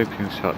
sweeping shot.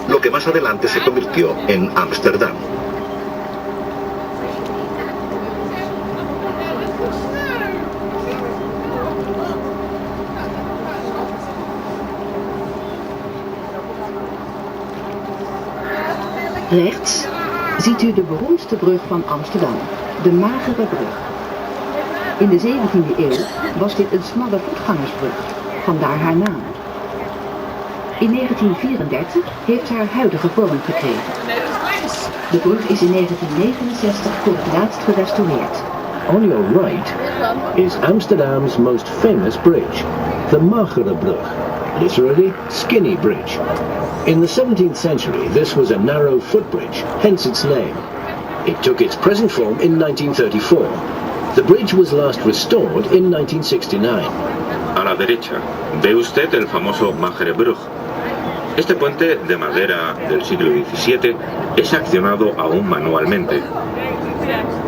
Lo que más adelante se convirtió en Amsterdam. Rechts ziet u de beroemdste brug van Amsterdam, de Magere Brug. In de 17e eeuw was dit een smalle voetgangersbrug, vandaar haar naam. In 1934 heeft haar huidige vorm gekregen. De brug is in 1969 voor het laatst gerestaureerd. On your right is Amsterdam's most famous bridge, the Magere Brug, literally skinny bridge. In the 17th century this was a narrow footbridge, hence its name. It took its present form in 1934. The bridge was last restored in 1969. A la derecha ve usted el famoso Magere Brug. Este puente de madera del siglo XVII es accionado aún manualmente.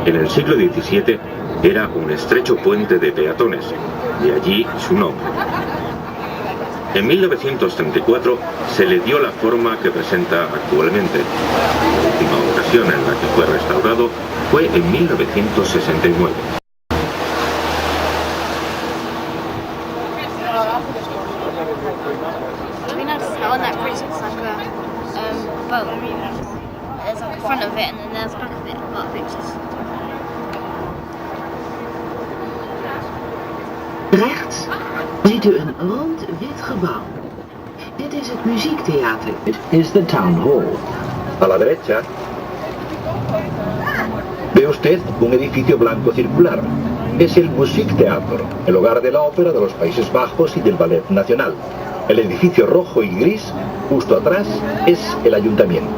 En el siglo XVII era un estrecho puente de peatones, de allí su nombre. En 1934 se le dio la forma que presenta actualmente. La última ocasión en la que fue restaurado fue en 1969. On that bridge it's like a boat. There's like a front of it and then there's back of it, a lot of pictures. Rechts ziet u een rond wit gebouw. Dit is het muziektheater. It is the town hall. A la derecha ve usted un edificio blanco circular. Es el Muziektheater, el hogar de la ópera de los Países Bajos y del Ballet Nacional. El edificio rojo y gris, justo atrás, es el ayuntamiento.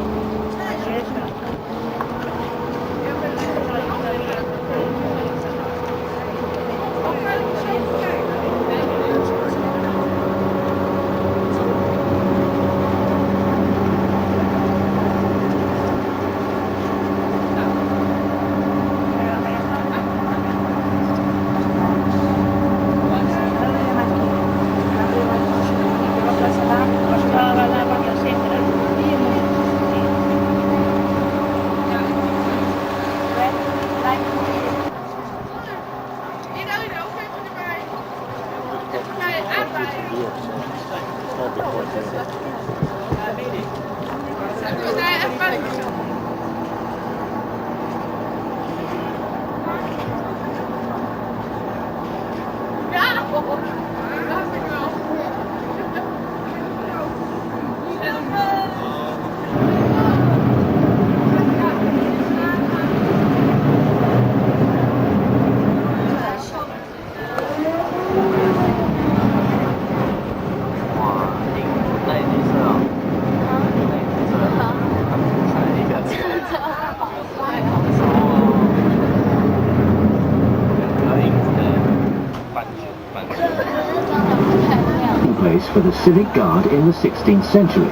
Place for the civic guard in the 16th century.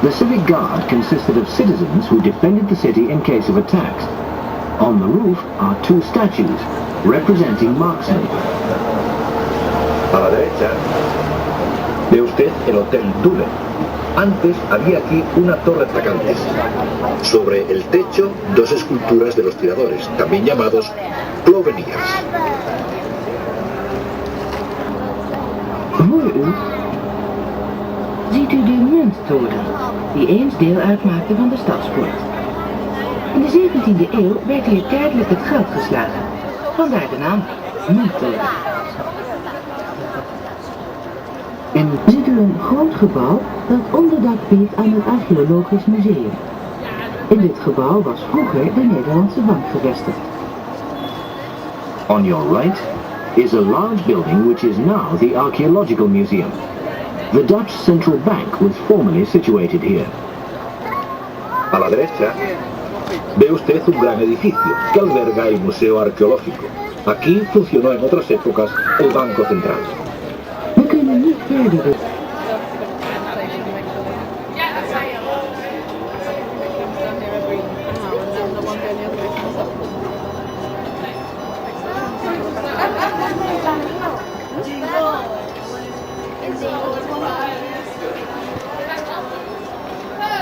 The civic guard consisted of citizens who defended the city in case of attacks. On the roof are two statues representing marksmen. A la derecha ve usted el Hotel Dule. Antes había aquí una torre de atacantes. Sobre el techo, dos esculturas de los tiradores, también llamados ploveniers. Voor u ziet u de munttoren, die eens deel uitmaakte van de stadspoort. In de 17e eeuw werd hier tijdelijk het geld geslagen. Vandaar de naam munttoren. En ziet u een groot gebouw dat onderdak biedt aan het Archeologisch Museum. In dit gebouw was vroeger de Nederlandse bank gevestigd. On your right is a large building which is now the Archaeological Museum. The Dutch Central Bank was formerly situated here. A la derecha ve usted un gran edificio que alberga el Museo Arqueológico. Aquí funcionó en otras épocas el Banco Central. We kunnen niet verder.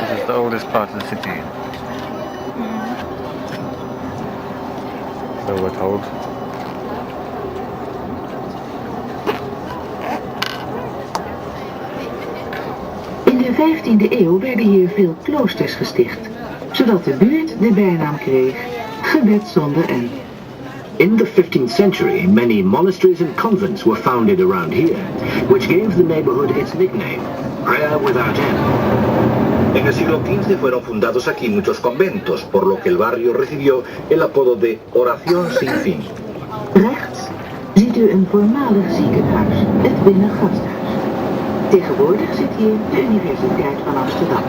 This is the oldest part of the city. So we're told. In de 15e eeuw werden hier veel kloosters gesticht, zodat de buurt de bijnaam kreeg gebed zonder end. In the 15th century, many monasteries and convents were founded around here, which gave the neighborhood its nickname, Prayer Without End. En el siglo XV fueron fundados aquí muchos conventos, por lo que el barrio recibió el apodo de Oración sin fin. Rechts ziet u een voormalig ziekenhuis, het Binnengasthuis. Tegenwoordig zit hier de Universiteit van Amsterdam.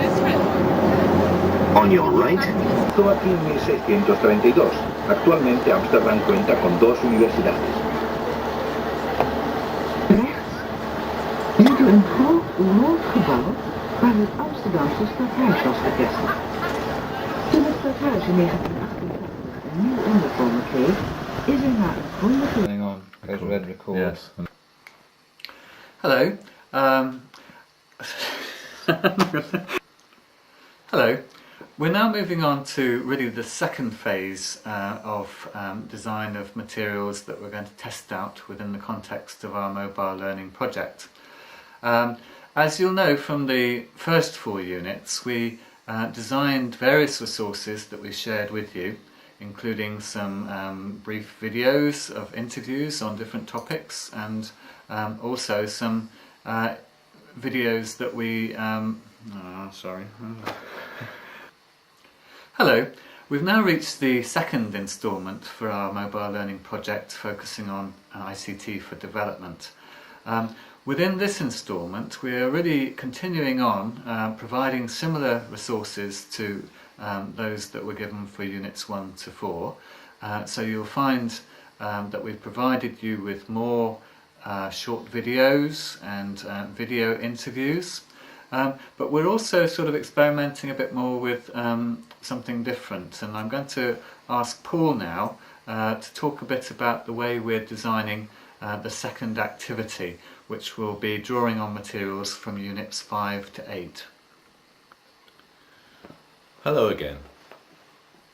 On your right, Esto aquí en 1632. Actualmente Amsterdam cuenta con dos universidades. Rechts ziet u een groot rood gebouw waar het Amsterdamse stadhuis was gevestigd. Toen het stadhuis in 1988 een nieuw onderkomen kreeg, is er na een grondige... Hang on, there's red record. Yes. Hello. Hello. We're now moving on to really the second phase of design of materials that we're going to test out within the context of our mobile learning project. As you'll know from the first 4 units, we designed various resources that we shared with you, including some brief videos of interviews on different topics, and also some videos that we... Hello, we've now reached the second instalment for our mobile learning project focusing on ICT for development. Within this instalment we are really continuing on providing similar resources to those that were given for units 1 to 4. So you'll find that we've provided you with more short videos and video interviews. But we're also sort of experimenting a bit more with something different, and I'm going to ask Paul now to talk a bit about the way we're designing the second activity, which will be drawing on materials from units 5 to 8. Hello again.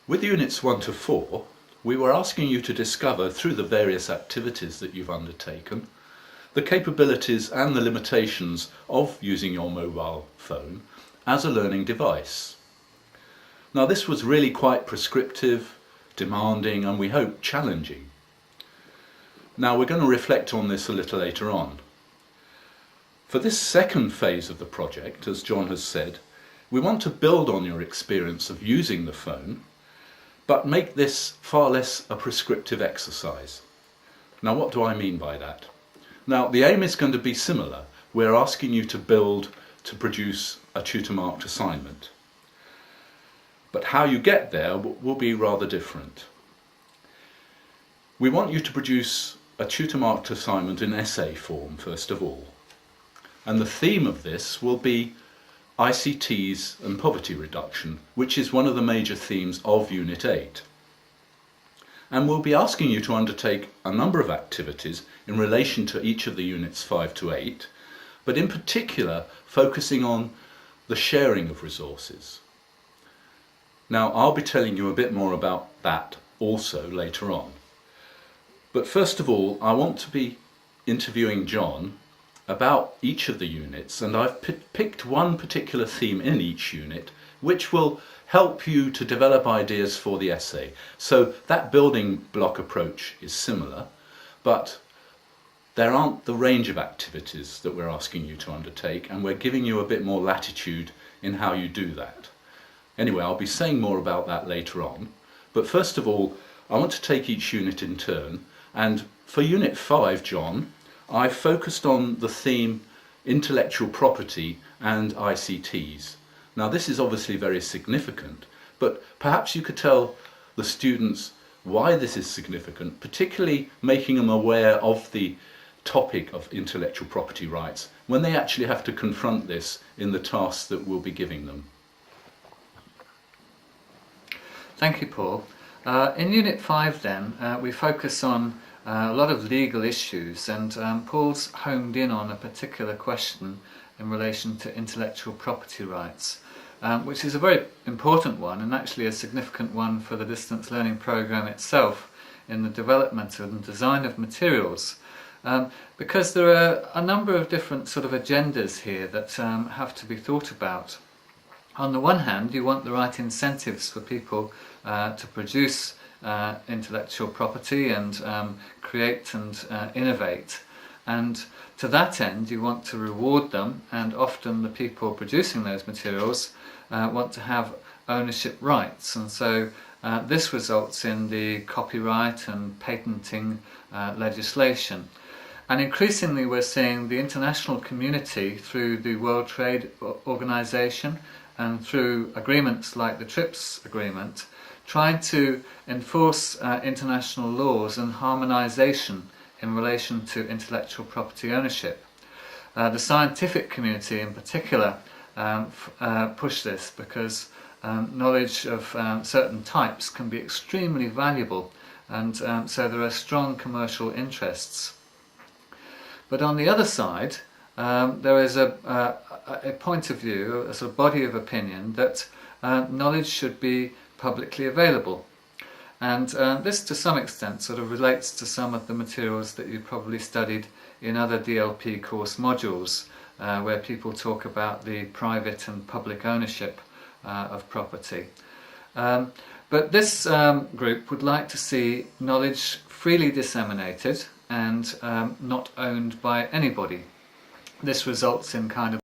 With units 1 to 4, we were asking you to discover through the various activities that you've undertaken the capabilities and the limitations of using your mobile phone as a learning device. Now this was really quite prescriptive, demanding, and we hope challenging. Now we're going to reflect on this a little later on. For this second phase of the project, as John has said, we want to build on your experience of using the phone, but make this far less a prescriptive exercise. Now what do I mean by that? Now the aim is going to be similar. We're asking you to produce a tutor-marked assignment. But how you get there will be rather different. We want you to produce a tutor-marked assignment in essay form first of all. And the theme of this will be ICTs and poverty reduction, which is one of the major themes of Unit 8. And we'll be asking you to undertake a number of activities in relation to each of the units 5 to 8, but in particular focusing on the sharing of resources. Now, I'll be telling you a bit more about that also later on. But first of all, I want to be interviewing John about each of the units, and I've picked one particular theme in each unit which will help you to develop ideas for the essay. So that building block approach is similar, but there aren't the range of activities that we're asking you to undertake, and we're giving you a bit more latitude in how you do that. Anyway, I'll be saying more about that later on, but first of all, I want to take each unit in turn, and for Unit 5, John, I've focused on the theme intellectual property and ICTs. Now, this is obviously very significant, but perhaps you could tell the students why this is significant, particularly making them aware of the topic of intellectual property rights when they actually have to confront this in the tasks that we'll be giving them. Thank you, Paul. In Unit 5 then, we focus on a lot of legal issues, and Paul's homed in on a particular question in relation to intellectual property rights, which is a very important one and actually a significant one for the distance learning programme itself in the development and design of materials, because there are a number of different sort of agendas here that have to be thought about. On the one hand, you want the right incentives for people to produce intellectual property and create and innovate, and to that end you want to reward them, and often the people producing those materials want to have ownership rights, and so this results in the copyright and patenting legislation. And increasingly we're seeing the international community through the World Trade Organization and through agreements like the TRIPS agreement trying to enforce international laws and harmonisation in relation to intellectual property ownership. The scientific community in particular push this because knowledge of certain types can be extremely valuable, and so there are strong commercial interests. But on the other side, there is a point of view, a sort of body of opinion that knowledge should be publicly available. And this to some extent sort of relates to some of the materials that you probably studied in other DLP course modules, where people talk about the private and public ownership of property. But this group would like to see knowledge freely disseminated and not owned by anybody. This results in kind of